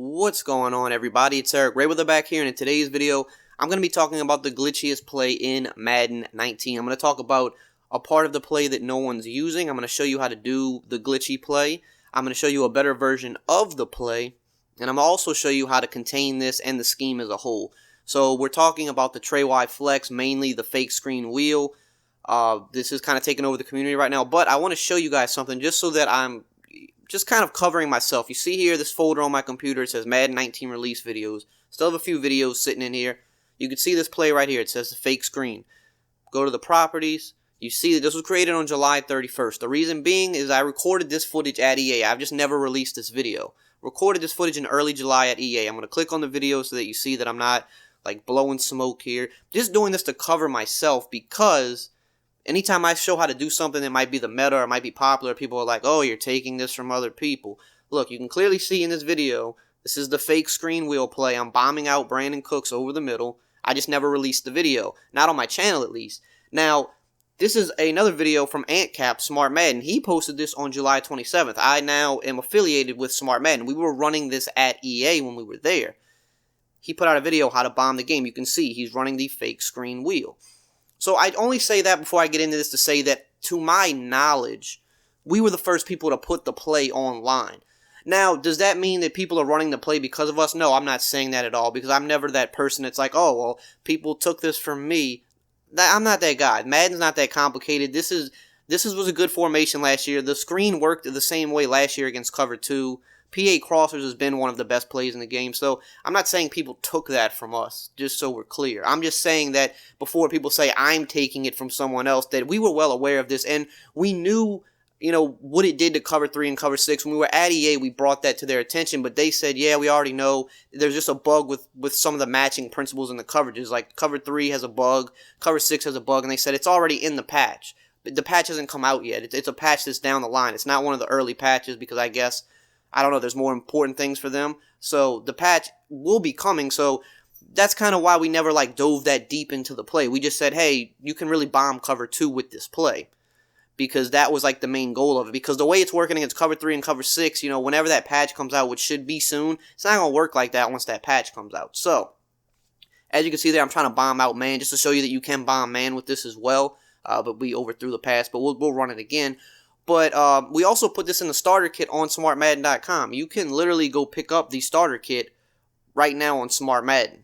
What's going on, everybody? It's EricRayweather back here, and in today's video, I'm going to be talking about the glitchiest play in Madden 19. I'm going to talk about a part of the play that no one's using. I'm going to show you how to do the glitchy play. I'm going to show you a better version of the play, and I'm going to also show you how to contain this and the scheme as a whole. So we're talking about the tray-wide flex, mainly the fake screen wheel. This is kind of taking over the community right now, but I want to show you guys something just so that I'm just kind of covering myself. You see here this folder on my computer, it says Madden 19 release videos. Still have a few videos sitting in here. You can see this play right here. It says the fake screen. Go to the properties. You see that this was created on July 31st. The reason being is I recorded this footage at EA. I've just never released this video. Recorded this footage in early July at EA. I'm going to click on the video so that you see that I'm not like blowing smoke here. Just doing this to cover myself because anytime I show how to do something that might be the meta or might be popular, people are like, oh, you're taking this from other people. Look, you can clearly see in this video, this is the fake screen wheel play. I'm bombing out Brandon Cooks over the middle. I just never released the video. Not on my channel, at least. Now, this is another video from AntCap, Smart Madden. He posted this on July 27th. I now am affiliated with Smart Madden. We were running this at EA when we were there. He put out a video how to bomb the game. You can see he's running the fake screen wheel. So I only say that before I get into this to say that, to my knowledge, we were the first people to put the play online. Now, does that mean that people are running the play because of us? No, I'm not saying that at all, because I'm never that person that's like, oh, well, people took this from me. I'm not that guy. Madden's not that complicated. This was a good formation last year. The screen worked the same way last year against Cover 2. PA Crossers has been one of the best plays in the game, so I'm not saying people took that from us, just so we're clear. I'm just saying that before people say I'm taking it from someone else, that we were well aware of this, and we knew, what it did to Cover 3 and Cover 6. When we were at EA, we brought that to their attention, but they said, yeah, we already know. There's just a bug with some of the matching principles in the coverages, like Cover 3 has a bug, Cover 6 has a bug, and they said it's already in the patch. The patch hasn't come out yet. It's a patch that's down the line. It's not one of the early patches because I don't know, there's more important things for them. So the patch will be coming. So that's kind of why we never dove that deep into the play. We just said, hey, you can really bomb Cover 2 with this play. Because that was the main goal of it. Because the way it's working against Cover 3 and Cover 6, whenever that patch comes out, which should be soon, it's not going to work like that once that patch comes out. So, as you can see there, I'm trying to bomb out man, just to show you that you can bomb man with this as well. But we overthrew the pass, but we'll run it again. But we also put this in the starter kit on smartmadden.com. You can literally go pick up the starter kit right now on Smart Madden.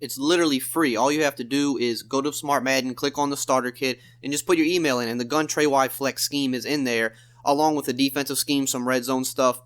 It's literally free. All you have to do is go to Smart Madden, click on the starter kit, and just put your email in. And the gun tray wide flex scheme is in there, along with the defensive scheme, some red zone stuff,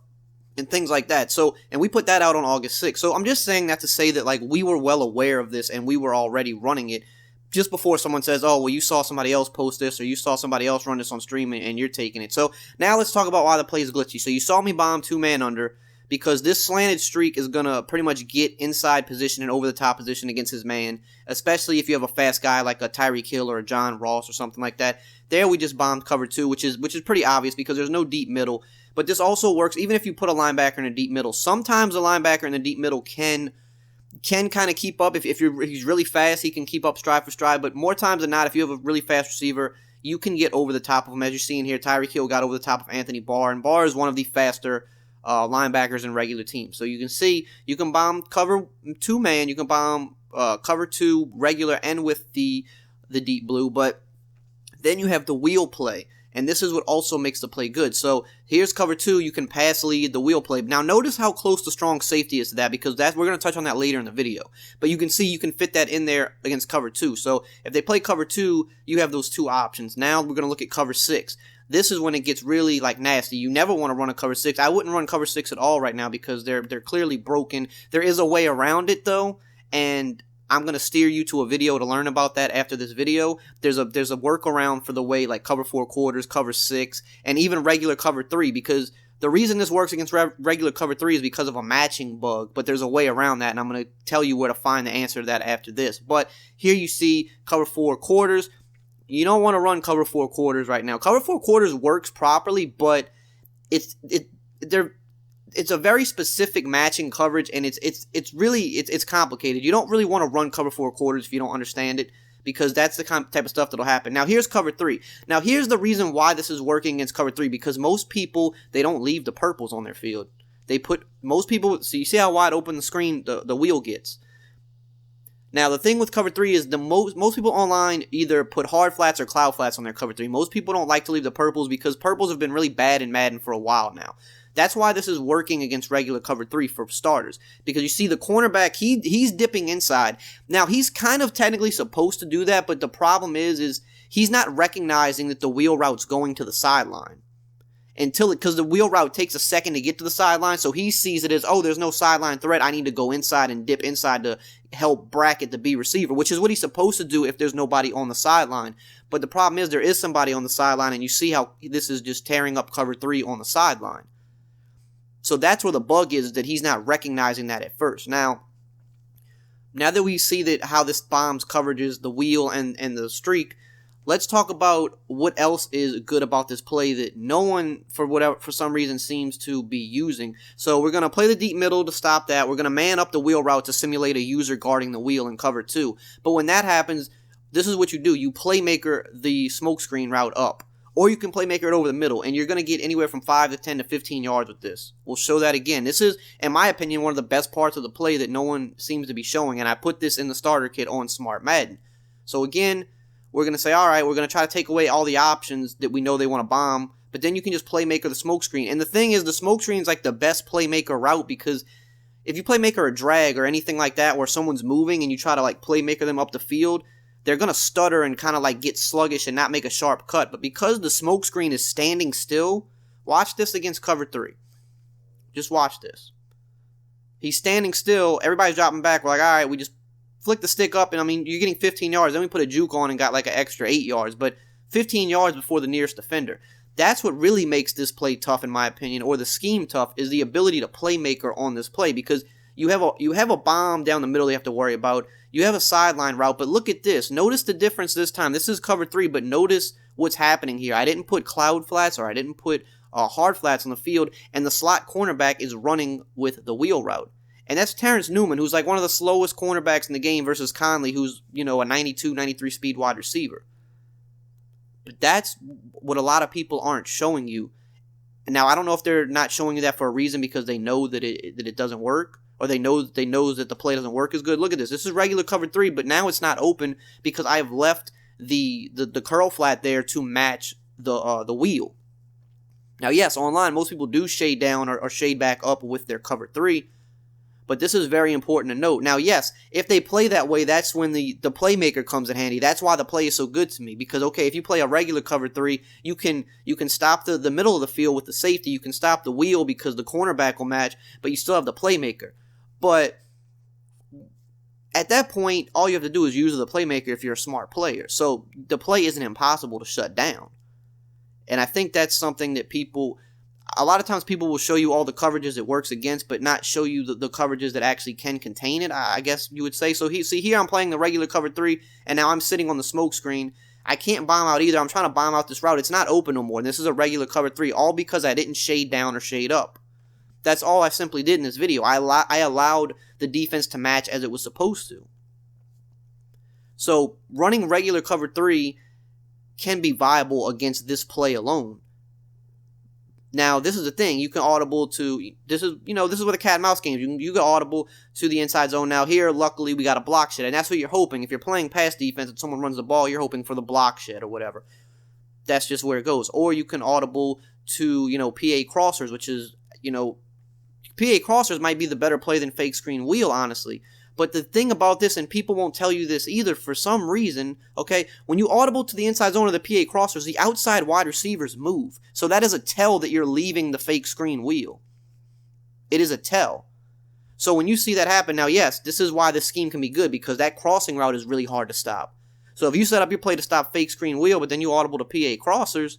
and things like that. So, and we put that out on August 6th. So I'm just saying that to say that we were well aware of this and we were already running it. Just before someone says, oh, well, you saw somebody else post this, or you saw somebody else run this on stream, and you're taking it. So now let's talk about why the play is glitchy. So you saw me bomb two-man under, because this slanted streak is going to pretty much get inside position and over-the-top position against his man, especially if you have a fast guy like a Tyreek Hill or a John Ross or something like that. There we just bombed Cover 2, which is pretty obvious because there's no deep middle. But this also works even if you put a linebacker in a deep middle. Sometimes a linebacker in the deep middle can kind of keep up. If he's really fast, he can keep up stride for stride. But more times than not, if you have a really fast receiver, you can get over the top of him. As you're seeing here, Tyreek Hill got over the top of Anthony Barr. And Barr is one of the faster linebackers in regular teams. So you can see, you can bomb Cover 2-man. You can bomb Cover 2 regular and with the deep blue. But then you have the wheel play. And this is what also makes the play good. So here's Cover 2. You can pass lead the wheel play. Now notice how close the strong safety is to that, because we're going to touch on that later in the video. But you can see you can fit that in there against Cover 2. So if they play Cover 2, you have those two options. Now we're going to look at Cover 6. This is when it gets really nasty. You never want to run a Cover 6. I wouldn't run Cover 6 at all right now because they're clearly broken. There is a way around it though, and I'm going to steer you to a video to learn about that after this video. There's a workaround for the way Cover 4 quarters, Cover 6, and even regular Cover 3, because the reason this works against regular Cover 3 is because of a matching bug, but there's a way around that, and I'm going to tell you where to find the answer to that after this. But here you see Cover 4 quarters. You don't want to run Cover 4 quarters right now. Cover 4 quarters works properly, but it's a very specific matching coverage, and it's really complicated. You don't really want to run Cover 4 quarters if you don't understand it, because that's the type of stuff that'll happen. Now here's Cover 3. Now here's the reason why this is working against Cover 3, because most people, they don't leave the purples on their field. most people, so you see how wide open the screen, the wheel gets. Now, the thing with cover 3 is most people online either put hard flats or cloud flats on their cover 3. Most people don't like to leave the purples because purples have been really bad in Madden for a while now. That's why this is working against regular cover 3 for starters. Because you see the cornerback, he's dipping inside. Now, he's kind of technically supposed to do that, but the problem is he's not recognizing that the wheel route's going to the sideline. Because the wheel route takes a second to get to the sideline, so he sees it as, oh, there's no sideline threat, I need to go inside and dip inside to help bracket the B receiver, which is what he's supposed to do if there's nobody on the sideline. But the problem is there is somebody on the sideline, and you see how this is just tearing up cover 3 on the sideline. So that's where the bug is, that he's not recognizing that at first. Now that we see that how this bombs coverages the wheel and the streak, let's talk about what else is good about this play that no one, for some reason, seems to be using. So we're going to play the deep middle to stop that. We're going to man up the wheel route to simulate a user guarding the wheel in cover 2. But when that happens, this is what you do. You playmaker the smoke screen route up. Or you can playmaker it over the middle, and you're going to get anywhere from 5 to 10 to 15 yards with this. We'll show that again. This is, in my opinion, one of the best parts of the play that no one seems to be showing, and I put this in the starter kit on Smart Madden. So again, we're going to say, all right, we're going to try to take away all the options that we know they want to bomb, but then you can just playmaker the smoke screen. And the thing is, the smoke screen is like the best playmaker route, because if you playmaker a drag or anything like that where someone's moving and you try to like playmaker them up the field, they're going to stutter and kind of like get sluggish and not make a sharp cut. But because the smoke screen is standing still, watch this against cover 3. Just watch this. He's standing still. Everybody's dropping back. We're like, all right, we just flick the stick up, and I mean, you're getting 15 yards. Then we put a juke on and got like an extra 8 yards, but 15 yards before the nearest defender. That's what really makes this play tough, in my opinion, or the scheme tough, is the ability to playmaker on this play, because you have a bomb down the middle you have to worry about. You have a sideline route, but look at this. Notice the difference this time. This is cover 3, but notice what's happening here. I didn't put cloud flats, or I didn't put hard flats on the field, and the slot cornerback is running with the wheel route. And that's Terrence Newman, who's like one of the slowest cornerbacks in the game, versus Conley, who's, a 92, 93 speed wide receiver. But that's what a lot of people aren't showing you. Now, I don't know if they're not showing you that for a reason, because they know that it doesn't work, or they know that the play doesn't work as good. Look at this. This is regular cover 3, but now it's not open because I have left the curl flat there to match the wheel. Now, yes, online, most people do shade down or shade back up with their cover 3, but this is very important to note. Now, yes, if they play that way, that's when the playmaker comes in handy. That's why the play is so good to me, because, okay, if you play a regular cover 3, you can stop the middle of the field with the safety. You can stop the wheel because the cornerback will match, but you still have the playmaker. But at that point, all you have to do is use the playmaker if you're a smart player. So the play isn't impossible to shut down. And I think that's something that a lot of times people will show you all the coverages it works against, but not show you the coverages that actually can contain it, I guess you would say. So here I'm playing the regular cover 3, and now I'm sitting on the smoke screen. I can't bomb out either. I'm trying to bomb out this route. It's not open no more. This is a regular cover 3, all because I didn't shade down or shade up. That's all I simply did in this video. I allowed the defense to match as it was supposed to. So running regular cover 3 can be viable against this play alone. Now, this is the thing. You can audible to, this is what a cat and mouse game is. You can audible to the inside zone. Now here, luckily, we got a block shed, and that's what you're hoping. If you're playing pass defense and someone runs the ball, you're hoping for the block shed or whatever. That's just where it goes. Or you can audible to, PA crossers, which is, PA crossers might be the better play than fake screen wheel, honestly. But the thing about this, and people won't tell you this either for some reason, okay, when you audible to the inside zone of the PA crossers, the outside wide receivers move. So that is a tell that you're leaving the fake screen wheel. It is a tell. So when you see that happen, now yes, this is why this scheme can be good, because that crossing route is really hard to stop. So if you set up your play to stop fake screen wheel, but then you audible to PA crossers,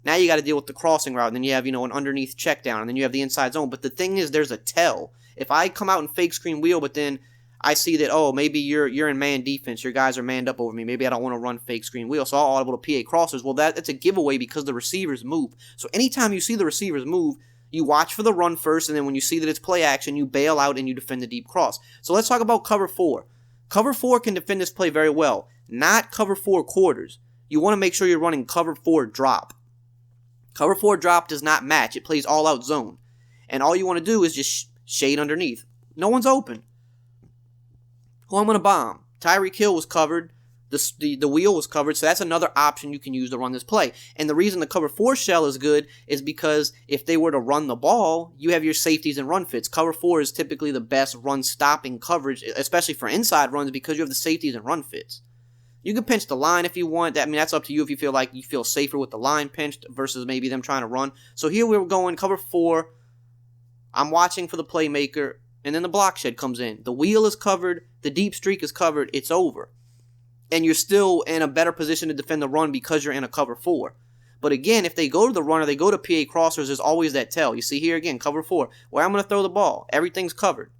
now you got to deal with the crossing route, and then you have, an underneath check down, and then you have the inside zone. But the thing is, there's a tell. If I come out and fake screen wheel, but then I see that, oh, maybe you're in man defense, your guys are manned up over me, maybe I don't want to run fake screen wheel, so I'll audible to PA crossers. Well, that's a giveaway because the receivers move. So anytime you see the receivers move, you watch for the run first, and then when you see that it's play action, you bail out and you defend the deep cross. So let's talk about cover 4. Cover 4 can defend this play very well, not cover 4 quarters. You want to make sure you're running cover 4 drop. Cover 4 drop does not match. It plays all-out zone. And all you want to do is just shade underneath. No one's open. Who I'm going to bomb? Tyreek Hill was covered. The wheel was covered, so that's another option you can use to run this play. And the reason the cover 4 shell is good is because if they were to run the ball, you have your safeties and run fits. Cover 4 is typically the best run stopping coverage, especially for inside runs, because you have the safeties and run fits. You can pinch the line if you want. I mean, that's up to you if you feel like you feel safer with the line pinched versus maybe them trying to run. So here we're going cover 4. I'm watching for the playmaker, and then the block shed comes in. The wheel is covered. The deep streak is covered. It's over. And you're still in a better position to defend the run because you're in a cover 4. But again, if they go to the run or they go to PA crossers, there's always that tell. You see here again, cover 4, where I'm going to throw the ball. Everything's covered.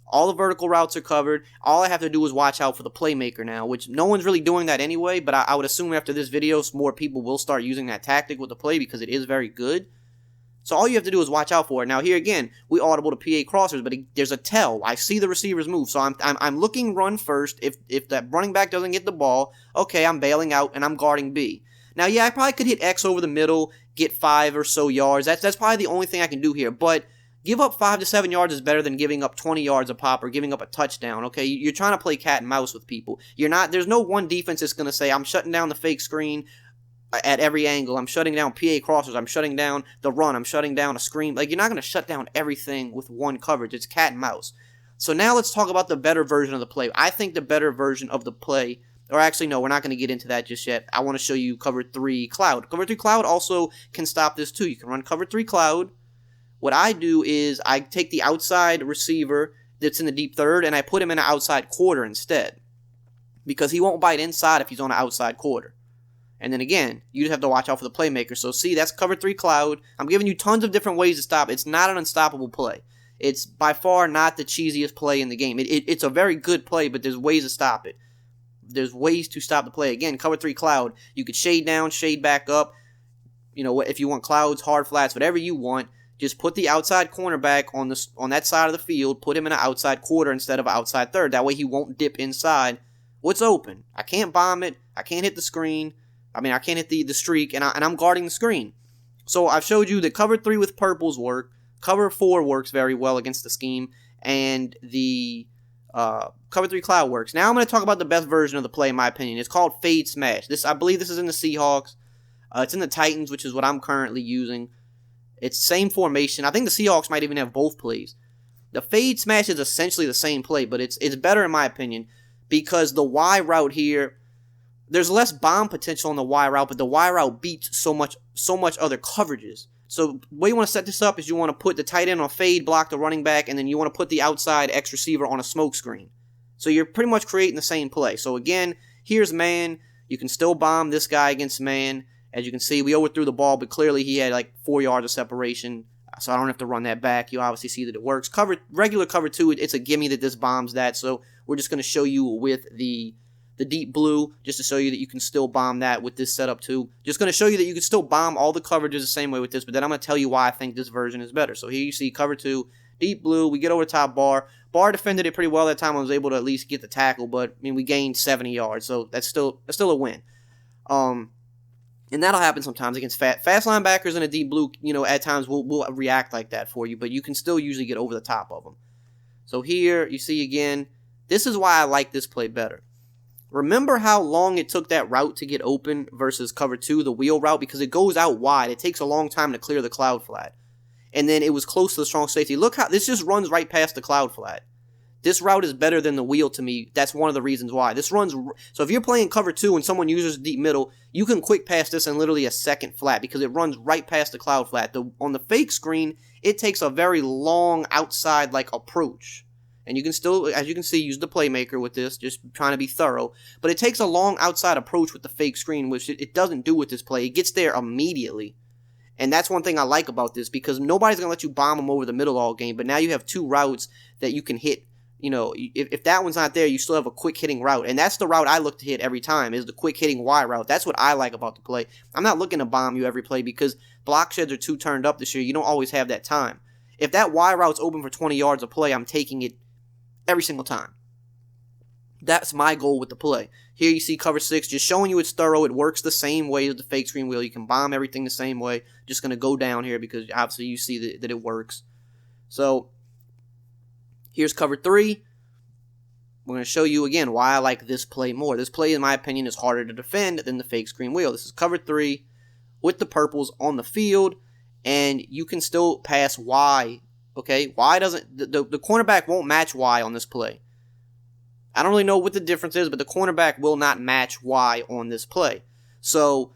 All the vertical routes are covered. All I have to do is watch out for the playmaker now, which no one's really doing that anyway, but I would assume after this video, more people will start using that tactic with the play because it is very good. So all you have to do is watch out for it. Now here again, we audible to PA crossers, but there's a tell. I see the receivers move, so I'm looking run first. If that running back doesn't get the ball, okay, I'm bailing out and I'm guarding B. Now yeah, I probably could hit X over the middle, get 5 or so yards. That's probably the only thing I can do here, but give up 5 to 7 yards is better than giving up 20 yards a pop or giving up a touchdown, okay? You're trying to play cat and mouse with people. There's no one defense that's going to say, I'm shutting down the fake screen at every angle. I'm shutting down PA crossers. I'm shutting down the run. I'm shutting down a screen. Like, you're not going to shut down everything with one coverage. It's cat and mouse. So now let's talk about the better version of the play. I think the better version of the play, or actually, no, we're not going to get into that just yet. I want to show you cover 3 cloud. Cover 3 cloud also can stop this too. You can run cover 3 cloud. What I do is I take the outside receiver that's in the deep third and I put him in an outside quarter instead. Because he won't bite inside if he's on an outside quarter. And then again, you just have to watch out for the playmaker. So see, that's cover 3 cloud. I'm giving you tons of different ways to stop. It's not an unstoppable play. It's by far not the cheesiest play in the game. It's a very good play, but there's ways to stop it. There's ways to stop the play. Again, cover 3 cloud. You could shade down, shade back up. You know, if you want clouds, hard flats, whatever you want. Just put the outside cornerback on that side of the field. Put him in an outside quarter instead of an outside third. That way he won't dip inside. What's open? I can't bomb it. I can't hit the screen. I can't hit the streak, and I'm guarding the screen. So I've showed you that cover 3 with purples work. Cover 4 works very well against the scheme, and the cover 3 cloud works. Now I'm going to talk about the best version of the play, in my opinion. It's called fade smash. I believe this is in the Seahawks. It's in the Titans, which is what I'm currently using. It's same formation. I think the Seahawks might even have both plays. The fade smash is essentially the same play, but it's better in my opinion because the Y route here, there's less bomb potential on the Y route, but the Y route beats so much other coverages. So the way you want to set this up is you want to put the tight end on fade, block the running back, and then you want to put the outside X receiver on a smoke screen. So you're pretty much creating the same play. So again, here's man. You can still bomb this guy against man. As you can see, we overthrew the ball, but clearly he had like 4 yards of separation, so I don't have to run that back. You obviously see that it works. Regular cover 2, it's a gimme that this bombs that, so we're just going to show you with the deep blue, just to show you that you can still bomb that with this setup too. Just going to show you that you can still bomb all the coverages the same way with this, but then I'm going to tell you why I think this version is better. So here you see cover 2, deep blue, we get over top bar. Bar defended it pretty well that time. I was able to at least get the tackle, but I mean we gained 70 yards, so that's still a win. And that'll happen sometimes against fast linebackers in a deep blue, you know, at times will react like that for you, but you can still usually get over the top of them. So here, you see again, this is why I like this play better. Remember how long it took that route to get open versus cover 2, the wheel route, because it goes out wide. It takes a long time to clear the cloud flat. And then it was close to the strong safety. Look how, this just runs right past the cloud flat. This route is better than the wheel to me. That's one of the reasons why. This runs, so if you're playing cover 2 and someone uses deep middle, you can quick pass this in literally a second flat because it runs right past the cloud flat. On the fake screen, it takes a very long outside like approach. And you can still, as you can see, use the playmaker with this, just trying to be thorough. But it takes a long outside approach with the fake screen, which it doesn't do with this play. It gets there immediately. And that's one thing I like about this because nobody's going to let you bomb them over the middle all game. But now you have 2 routes that you can hit. You know, if that one's not there, you still have a quick hitting route. And that's the route I look to hit every time, is the quick hitting Y route. That's what I like about the play. I'm not looking to bomb you every play because block sheds are too turned up this year. You don't always have that time. If that Y route's open for 20 yards a play, I'm taking it every single time. That's my goal with the play. Here you see cover 6, just showing you it's thorough. It works the same way as the fake screen wheel. You can bomb everything the same way. Just going to go down here because obviously you see that it works. So here's cover 3. We're going to show you again why I like this play more. This play, in my opinion, is harder to defend than the fake screen wheel. This is cover 3 with the purples on the field, and you can still pass Y. Okay, Y doesn't, the cornerback won't match Y on this play. I don't really know what the difference is, but the cornerback will not match Y on this play. So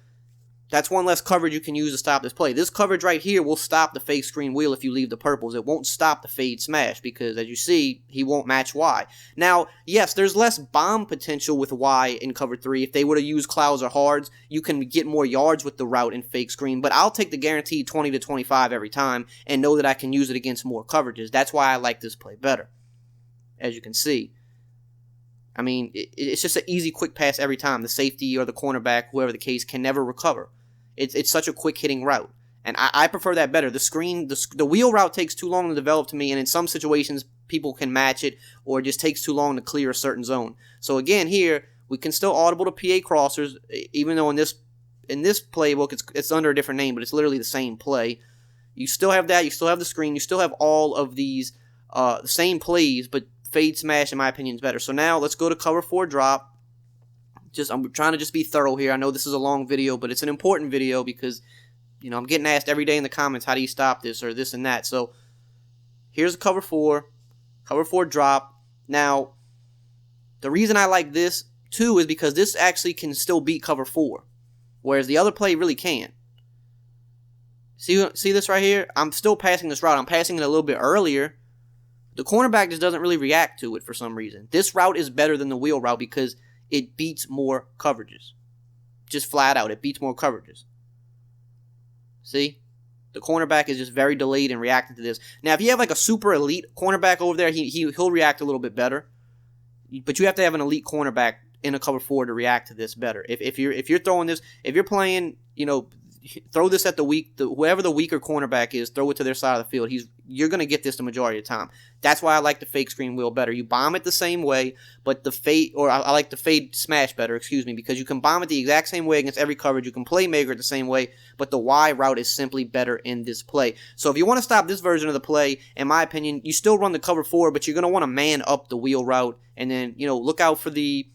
that's one less coverage you can use to stop this play. This coverage right here will stop the fake screen wheel if you leave the purples. It won't stop the fade smash because, as you see, he won't match Y. Now, yes, there's less bomb potential with Y in cover 3. If they were to use clouds or hards, you can get more yards with the route in fake screen, but I'll take the guaranteed 20 to 25 every time and know that I can use it against more coverages. That's why I like this play better, as you can see. I mean, it's just an easy, quick pass every time. The safety or the cornerback, whoever the case, can never recover. It's such a quick hitting route, and I prefer that better. The wheel route takes too long to develop to me, and in some situations people can match it, or it just takes too long to clear a certain zone. So again, here we can still audible to PA crossers, even though in this playbook it's under a different name, but it's literally the same play. You still have that. You still have the screen. You still have all of these the same plays, but fade smash, in my opinion, is better. So now let's go to cover 4 drop. I'm trying to just be thorough here. I know this is a long video, but it's an important video because, you know, I'm getting asked every day in the comments, how do you stop this or this and that? So here's cover 4 drop. Now, the reason I like this too is because this actually can still beat cover 4, whereas the other play really can't. See this right here? I'm still passing this route. I'm passing it a little bit earlier. The cornerback just doesn't really react to it for some reason. This route is better than the wheel route because it beats more coverages. Just flat out, it beats more coverages. See? The cornerback is just very delayed in reacting to this. Now, if you have like a super elite cornerback over there, he'll react a little bit better. But you have to have an elite cornerback in a cover 4 to react to this better. If you're throwing this, if you're playing, you know, throw this at whoever the weaker cornerback is, throw it to their side of the field. You're going to get this the majority of the time. That's why I like the fake screen wheel better. You bomb it the same way, but I like the fade smash better, because you can bomb it the exact same way against every coverage. You can play maker it the same way, but the Y route is simply better in this play. So if you want to stop this version of the play, in my opinion, you still run the cover 4, but you're going to want to man up the wheel route, and then, you know, look out for the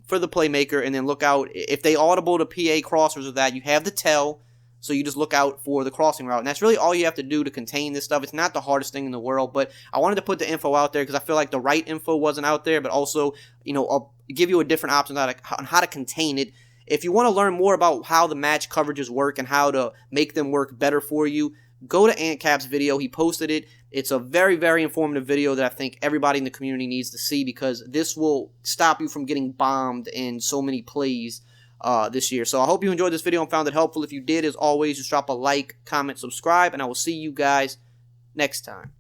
playmaker, and then look out if they audible to PA crossers with that. You have the tell. So you just look out for the crossing route. And that's really all you have to do to contain this stuff. It's not the hardest thing in the world, but I wanted to put the info out there because I feel like the right info wasn't out there, but also, you know, I'll give you a different option on how to contain it. If you want to learn more about how the match coverages work and how to make them work better for you, go to AntCap's video. He posted it. It's a very, very informative video that I think everybody in the community needs to see, because this will stop you from getting bombed in so many plays this year. So I hope you enjoyed this video and found it helpful. If you did, as always, just drop a like, comment, subscribe, and I will see you guys next time.